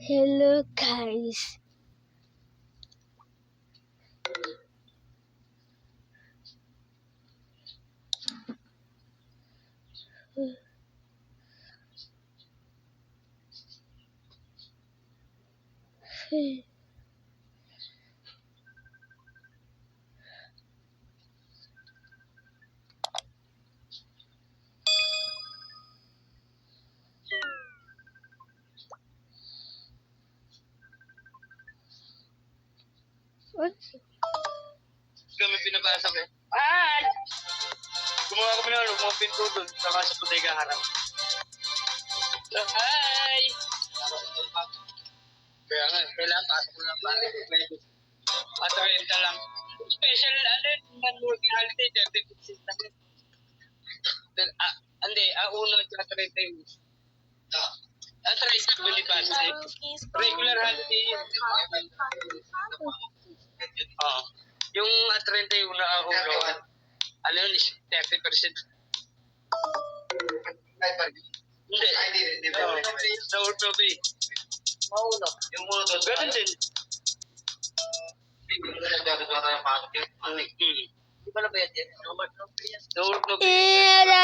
Hello guys. What? Kami pinapasok eh. Ay! Gumawa kami ng mga pinto doon, saka sa bodega harap. Ay! Kaya nga, kailangan pasok mo lang pare. At renta lang. Special, non-working holiday, 30% lang. Hindi, uno at 31. At 30 Boniface. Regular holiday yun. Oo. Yung at 31 na uno, ano yun, 30%. Hindi. Sa Urto Bay. Mauno. Yung uno doon. Ganun din. Di ba na ba yan? Sa Urto Bay.